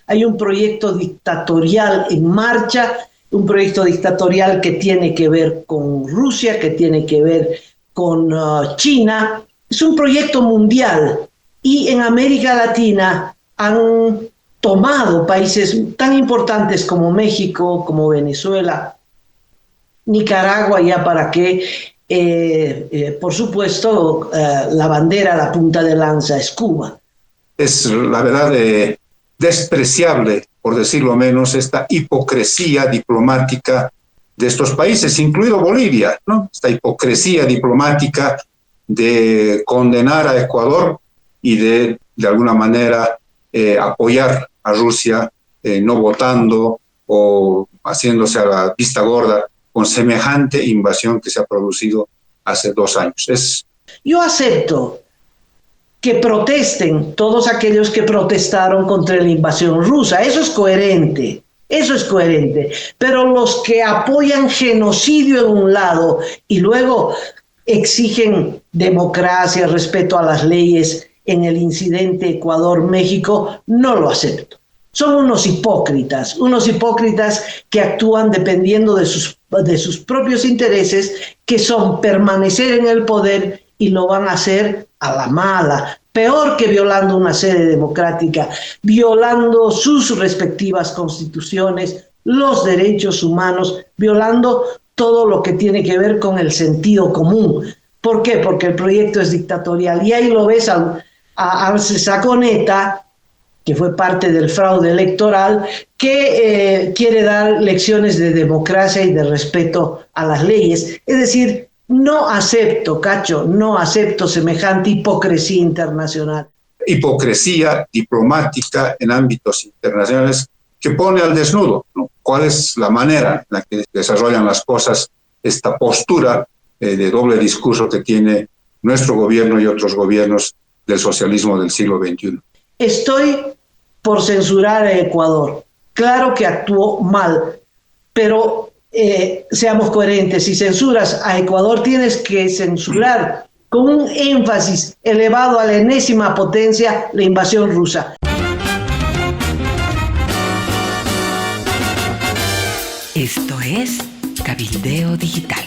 hay un proyecto dictatorial en marcha, un proyecto dictatorial que tiene que ver con Rusia, que tiene que ver con China. Es un proyecto mundial y en América Latina han tomado países tan importantes como México, como Venezuela, Nicaragua, ya para qué, por supuesto, la bandera, la punta de lanza es Cuba. Es la verdad despreciable, por decirlo menos, esta hipocresía diplomática de estos países, incluido Bolivia, ¿no? Esta hipocresía diplomática de condenar a Ecuador y de alguna manera apoyar a Rusia, no votando o haciéndose a la vista gorda con semejante invasión que se ha producido hace 2 años. Yo acepto que protesten todos aquellos que protestaron contra la invasión rusa. Eso es coherente. Pero los que apoyan genocidio en un lado y luego exigen democracia, respeto a las leyes en el incidente Ecuador-México, no lo acepto. Son unos hipócritas que actúan dependiendo de sus propios intereses, que son permanecer en el poder y lo van a hacer a la mala, peor que violando una sede democrática, violando sus respectivas constituciones, los derechos humanos, violando todo lo que tiene que ver con el sentido común. ¿Por qué? Porque el proyecto es dictatorial. Y ahí lo ves a Arce Saconeta, que fue parte del fraude electoral, que quiere dar lecciones de democracia y de respeto a las leyes. Es decir, no acepto, Cacho, no acepto semejante hipocresía internacional. Hipocresía diplomática en ámbitos internacionales que pone al desnudo, ¿no? ¿Cuál es la manera en la que desarrollan las cosas esta postura de doble discurso que tiene nuestro gobierno y otros gobiernos del socialismo del siglo XXI? Estoy por censurar a Ecuador. Claro que actuó mal, pero seamos coherentes. Si censuras a Ecuador, tienes que censurar con un énfasis elevado a la enésima potencia la invasión rusa. Esto es Cabildeo Digital.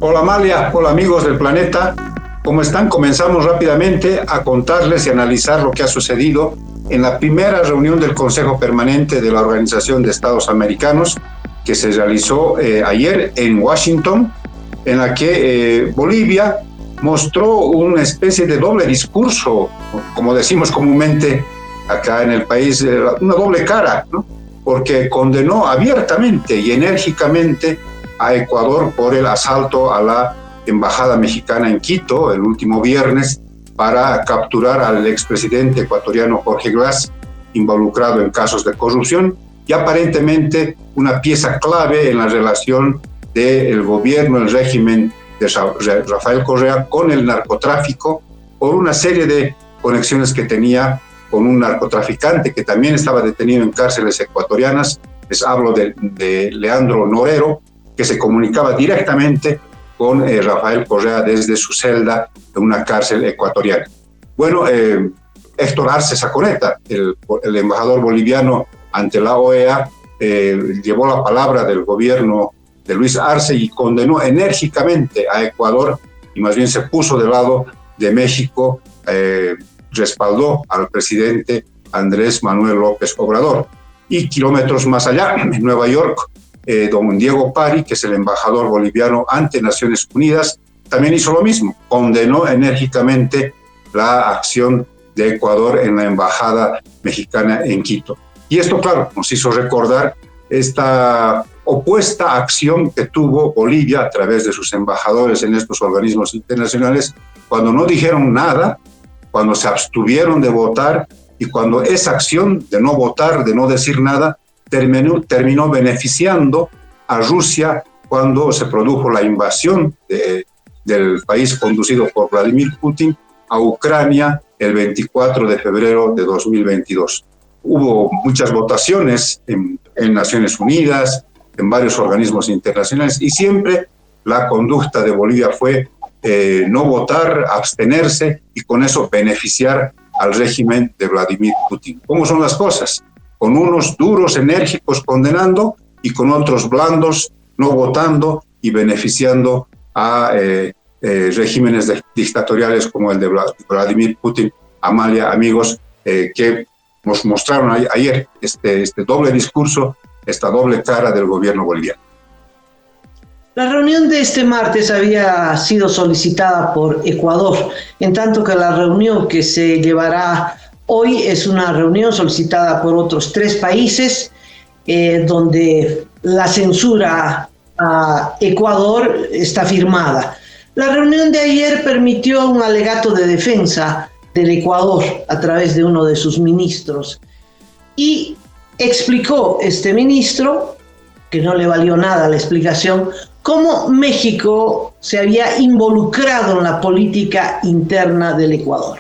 Hola Amalia, hola amigos del planeta. ¿Cómo están? Comenzamos rápidamente a contarles y analizar lo que ha sucedido en la primera reunión del Consejo Permanente de la Organización de Estados Americanos, que se realizó ayer en Washington, en la que Bolivia mostró una especie de doble discurso, como decimos comúnmente acá en el país, una doble cara, ¿no? Porque condenó abiertamente y enérgicamente a Ecuador por el asalto a la embajada mexicana en Quito el último viernes para capturar al expresidente ecuatoriano Jorge Glass, involucrado en casos de corrupción y aparentemente una pieza clave en la relación del gobierno, el régimen de Rafael Correa con el narcotráfico, por una serie de conexiones que tenía con un narcotraficante que también estaba detenido en cárceles ecuatorianas. Les hablo de Leandro Norero, que se comunicaba directamente con Rafael Correa desde su celda de una cárcel ecuatoriana. Bueno, Héctor Arce Saconeta, el embajador boliviano ante la OEA, llevó la palabra del gobierno de Luis Arce y condenó enérgicamente a Ecuador y más bien se puso del lado de México, respaldó al presidente Andrés Manuel López Obrador. Y kilómetros más allá, en Nueva York, don Diego Pari, que es el embajador boliviano ante Naciones Unidas, también hizo lo mismo, condenó enérgicamente la acción de Ecuador en la embajada mexicana en Quito. Y esto, claro, nos hizo recordar esta opuesta acción que tuvo Bolivia a través de sus embajadores en estos organismos internacionales, cuando no dijeron nada, cuando se abstuvieron de votar y cuando esa acción de no votar, de no decir nada, terminó beneficiando a Rusia cuando se produjo la invasión del país conducido por Vladimir Putin a Ucrania el 24 de febrero de 2022. Hubo muchas votaciones en Naciones Unidas, en varios organismos internacionales, y siempre la conducta de Bolivia fue no votar, abstenerse y con eso beneficiar al régimen de Vladimir Putin. ¿Cómo son las cosas? Con unos duros, enérgicos condenando y con otros blandos no votando y beneficiando a regímenes dictatoriales como el de Vladimir Putin. Amalia, amigos, que nos mostraron ayer este doble discurso, esta doble cara del gobierno boliviano. La reunión de este martes había sido solicitada por Ecuador, en tanto que la reunión que se llevará hoy es una reunión solicitada por otros 3 países, donde la censura a Ecuador está firmada. La reunión de ayer permitió un alegato de defensa del Ecuador a través de uno de sus ministros y explicó este ministro, que no le valió nada la explicación, cómo México se había involucrado en la política interna del Ecuador.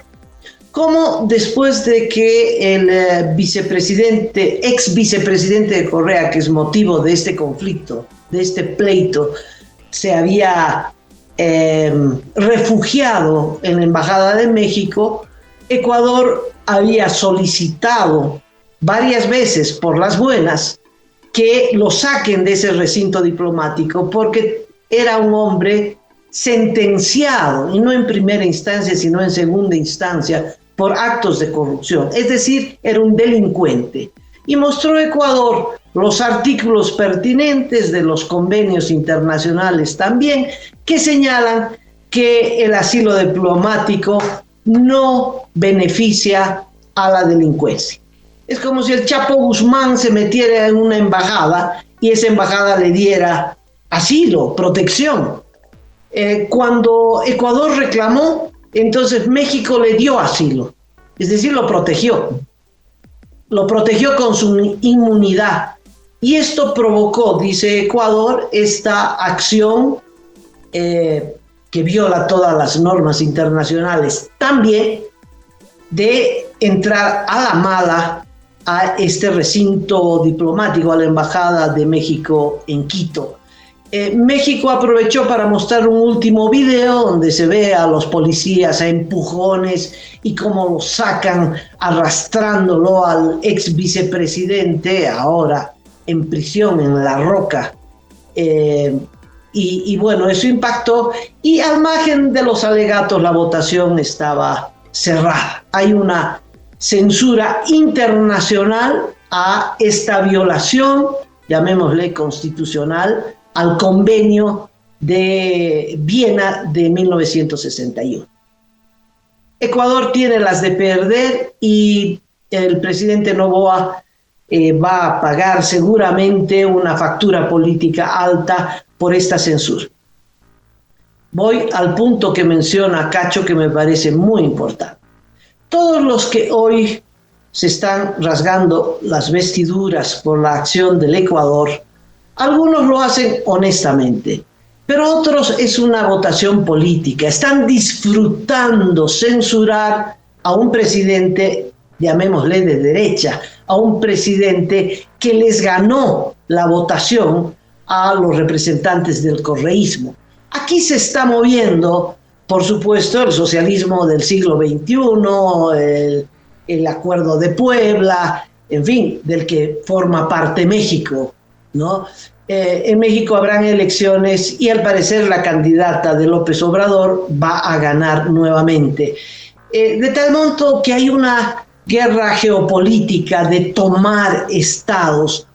Cómo después de que el ex vicepresidente de Correa, que es motivo de este conflicto, de este pleito, se había refugiado en la Embajada de México, Ecuador había solicitado varias veces por las buenas que lo saquen de ese recinto diplomático porque era un hombre sentenciado, y no en primera instancia, sino en segunda instancia, por actos de corrupción. Es decir, era un delincuente. Y mostró Ecuador los artículos pertinentes de los convenios internacionales también, que señalan que el asilo diplomático no beneficia a la delincuencia. Es como si el Chapo Guzmán se metiera en una embajada y esa embajada le diera asilo, protección. Cuando Ecuador reclamó, entonces México le dio asilo, es decir, lo protegió con su inmunidad. Y esto provocó, dice Ecuador, esta acción que viola todas las normas internacionales, también de entrar a la mala a este recinto diplomático, a la Embajada de México en Quito. México aprovechó para mostrar un último video donde se ve a los policías a empujones y cómo lo sacan arrastrándolo al ex vicepresidente, ahora en prisión en La Roca. Y bueno, eso impactó, y al margen de los alegatos la votación estaba cerrada. Hay una censura internacional a esta violación, llamémosle constitucional, al convenio de Viena de 1961. Ecuador tiene las de perder y el presidente Noboa va a pagar seguramente una factura política alta por esta censura. Voy al punto que menciona Cacho, que me parece muy importante. Todos los que hoy se están rasgando las vestiduras por la acción del Ecuador, algunos lo hacen honestamente, pero otros es una votación política. Están disfrutando censurar a un presidente, llamémosle de derecha, a un presidente que les ganó la votación a los representantes del correísmo. Aquí se está moviendo, por supuesto, el socialismo del siglo XXI, el Acuerdo de Puebla, en fin, del que forma parte México, ¿no? En México habrán elecciones y al parecer la candidata de López Obrador va a ganar nuevamente. De tal monto que hay una guerra geopolítica de tomar estados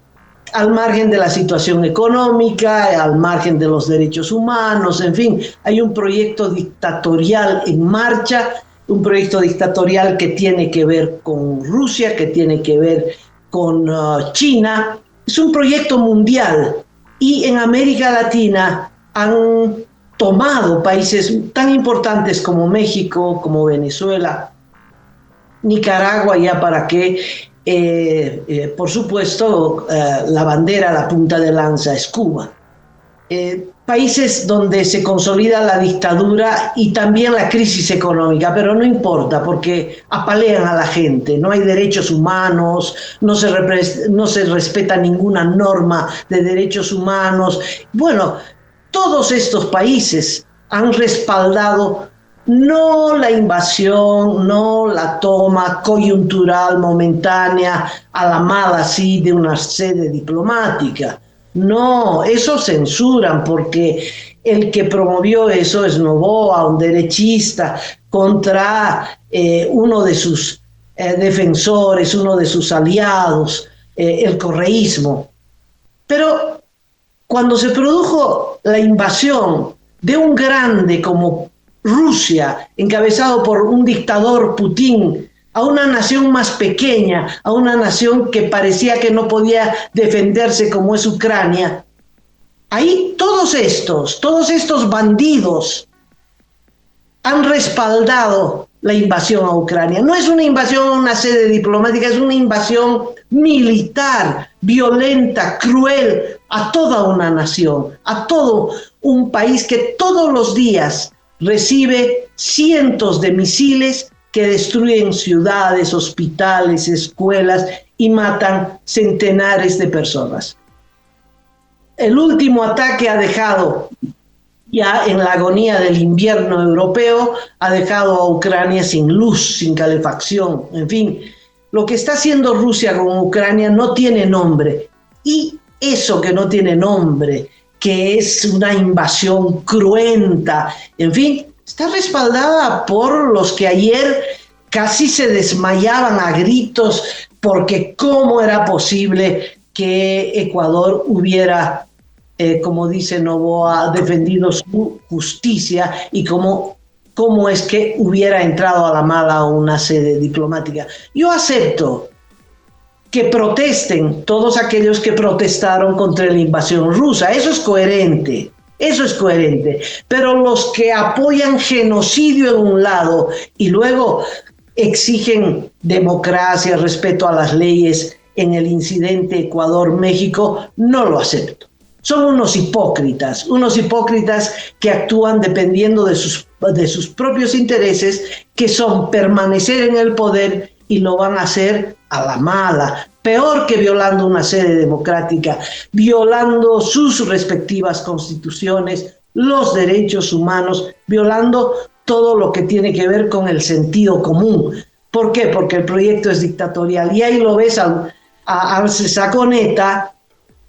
al margen de la situación económica, al margen de los derechos humanos, en fin, hay un proyecto dictatorial en marcha, un proyecto dictatorial que tiene que ver con Rusia, que tiene que ver con China. Es un proyecto mundial y en América Latina han tomado países tan importantes como México, como Venezuela, Nicaragua, ya para qué, por supuesto, la bandera, la punta de lanza es Cuba. Países donde se consolida la dictadura y también la crisis económica, pero no importa porque apalean a la gente, no hay derechos humanos, no se respeta ninguna norma de derechos humanos. Bueno, todos estos países han respaldado no la invasión, no la toma coyuntural, momentánea, a la mala así de una sede diplomática. No, eso censuran porque el que promovió eso es Noboa, un derechista, contra uno de sus defensores, uno de sus aliados, el correísmo. Pero cuando se produjo la invasión de un grande como Rusia, encabezado por un dictador Putin, a una nación más pequeña, a una nación que parecía que no podía defenderse como es Ucrania, ahí todos estos bandidos han respaldado la invasión a Ucrania. No es una invasión a una sede diplomática, es una invasión militar, violenta, cruel, a toda una nación, a todo un país que todos los días recibe cientos de misiles que destruyen ciudades, hospitales, escuelas y matan centenares de personas. El último ataque ha dejado, ya en la agonía del invierno europeo, ha dejado a Ucrania sin luz, sin calefacción, en fin. Lo que está haciendo Rusia con Ucrania no tiene nombre. Y eso que no tiene nombre, que es una invasión cruenta, en fin, está respaldada por los que ayer casi se desmayaban a gritos porque cómo era posible que Ecuador hubiera, como dice Noboa, defendido su justicia y cómo es que hubiera entrado a la mala a una sede diplomática. Yo acepto que protesten todos aquellos que protestaron contra la invasión rusa. Eso es coherente, pero los que apoyan genocidio en un lado y luego exigen democracia, respeto a las leyes en el incidente Ecuador-México, no lo acepto. Son unos hipócritas que actúan dependiendo de sus propios intereses, que son permanecer en el poder y lo van a hacer a la mala, peor que violando una sede democrática, violando sus respectivas constituciones, los derechos humanos, violando todo lo que tiene que ver con el sentido común. ¿Por qué? Porque el proyecto es dictatorial. Y ahí lo ves a Arce Saconeta,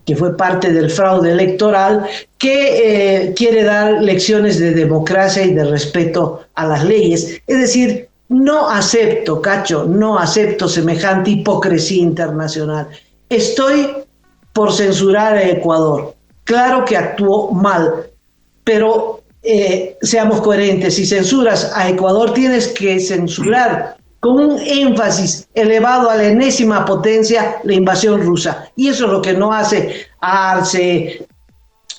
que fue parte del fraude electoral, que quiere dar lecciones de democracia y de respeto a las leyes. Es decir, no acepto, Cacho, no acepto semejante hipocresía internacional. Estoy por censurar a Ecuador. Claro que actuó mal, pero seamos coherentes. Si censuras a Ecuador, tienes que censurar con un énfasis elevado a la enésima potencia la invasión rusa. Y eso es lo que no hace Arce,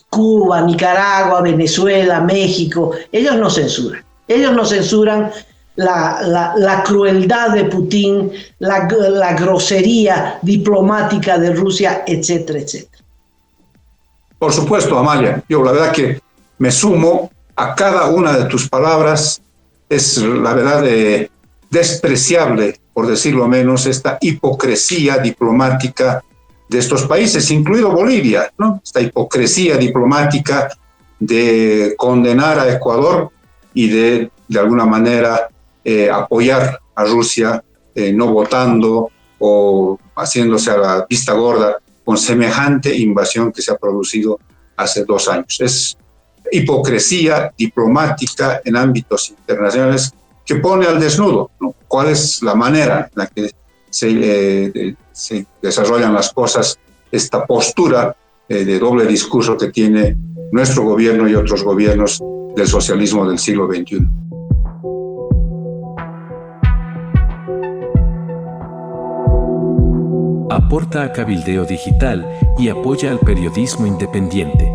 Cuba, Nicaragua, Venezuela, México. Ellos no censuran. Ellos no censuran la crueldad de Putin, la grosería diplomática de Rusia, etcétera, etcétera. Por supuesto, Amalia. Yo la verdad que me sumo a cada una de tus palabras. Es la verdad despreciable, por decirlo menos, esta hipocresía diplomática de estos países, incluido Bolivia, ¿no? Esta hipocresía diplomática de condenar a Ecuador y de alguna manera apoyar a Rusia, no votando o haciéndose a la vista gorda con semejante invasión que se ha producido hace 2 años. Es hipocresía diplomática en ámbitos internacionales que pone al desnudo, ¿no? ¿Cuál es la manera en la que se desarrollan las cosas, esta postura de doble discurso que tiene nuestro gobierno y otros gobiernos del socialismo del siglo XXI? Aporta a Cabildeo Digital y apoya al periodismo independiente.